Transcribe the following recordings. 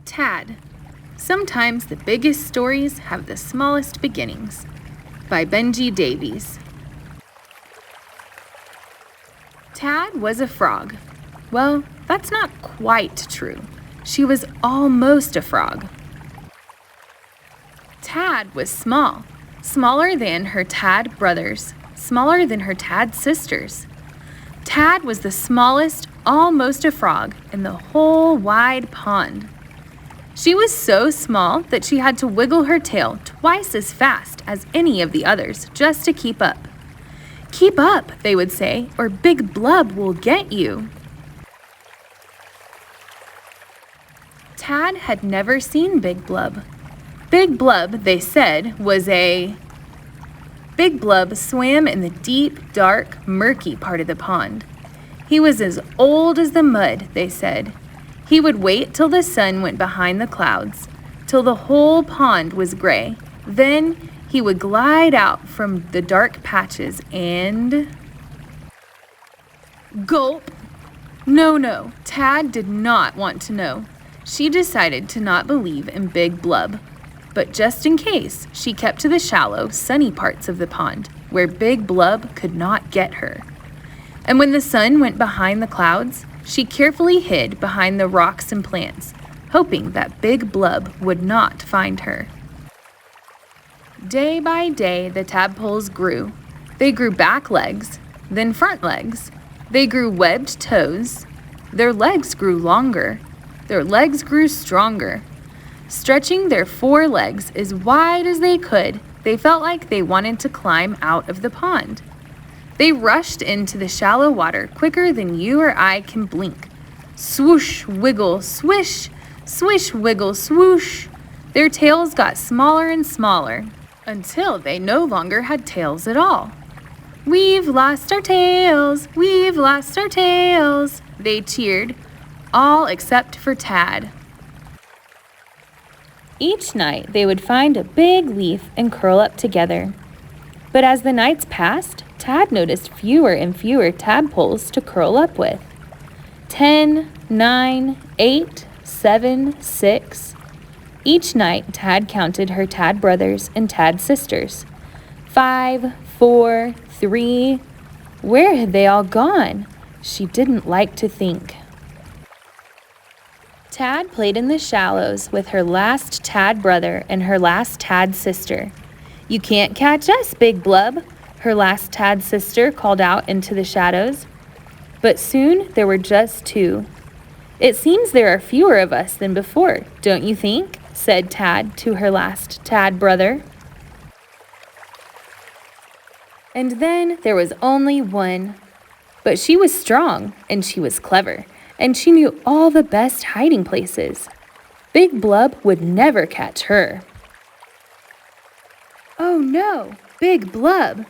Tad. Sometimes the biggest stories have the smallest beginnings. By Benji Davies. Tad was a frog. Well, that's not quite true. She was almost a frog. Tad was small, smaller than her Tad brothers, smaller than her Tad sisters. Tad was the smallest, almost a frog, in the whole wide pond. She was so small that she had to wiggle her tail twice as fast as any of the others just to keep up. "Keep up," they would say, "or Big Blub will get you." Tad had never seen Big Blub. Big Blub, they said, Big Blub swam in the deep, dark, murky part of the pond. He was as old as the mud, they said. He would wait till the sun went behind the clouds, till the whole pond was gray. Then he would glide out from the dark patches and... Gulp! No, Tad did not want to know. She decided to not believe in Big Blub. But just in case, she kept to the shallow, sunny parts of the pond, where Big Blub could not get her. And when the sun went behind the clouds, she carefully hid behind the rocks and plants, hoping that Big Blub would not find her. Day by day, the tadpoles grew. They grew back legs, then front legs. They grew webbed toes. Their legs grew longer. Their legs grew stronger. Stretching their 4 legs as wide as they could, they felt like they wanted to climb out of the pond. They rushed into the shallow water quicker than you or I can blink. Swoosh, wiggle, swish, swish, wiggle, swoosh. Their tails got smaller and smaller until they no longer had tails at all. "We've lost our tails, we've lost our tails," they cheered, all except for Tad. Each night, they would find a big leaf and curl up together. But as the nights passed, Tad noticed fewer and fewer tadpoles to curl up with. 10, 9, 8, 7, 6. Each night, Tad counted her Tad brothers and Tad sisters. 5, 4, 3. Where had they all gone? She didn't like to think. Tad played in the shallows with her last Tad brother and her last Tad sister. "You can't catch us, Big Blub," her last Tad sister called out into the shadows. But soon there were just 2. "It seems there are fewer of us than before, don't you think?" said Tad to her last Tad brother. And then there was only one. But she was strong, and she was clever, and she knew all the best hiding places. Big Blub would never catch her. Oh no, Big Blub!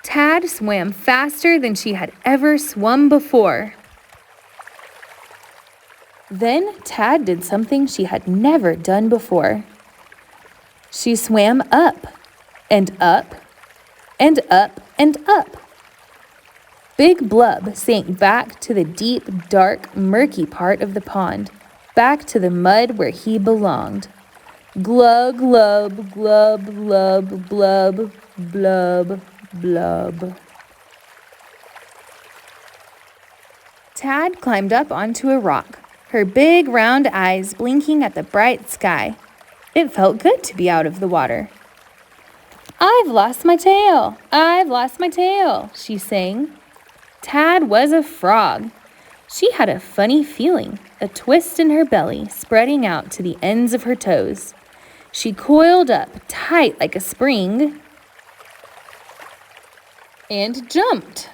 Tad swam faster than she had ever swum before. Then Tad did something she had never done before. She swam up, and up, and up, and up. Big Blub sank back to the deep, dark, murky part of the pond, back to the mud where he belonged. Glug, glub, glub, glub, blub, blub, blub. Tad climbed up onto a rock, her big round eyes blinking at the bright sky. It felt good to be out of the water. "I've lost my tail, I've lost my tail," she sang. Tad was a frog. She had a funny feeling, a twist in her belly spreading out to the ends of her toes. She coiled up tight like a spring and jumped.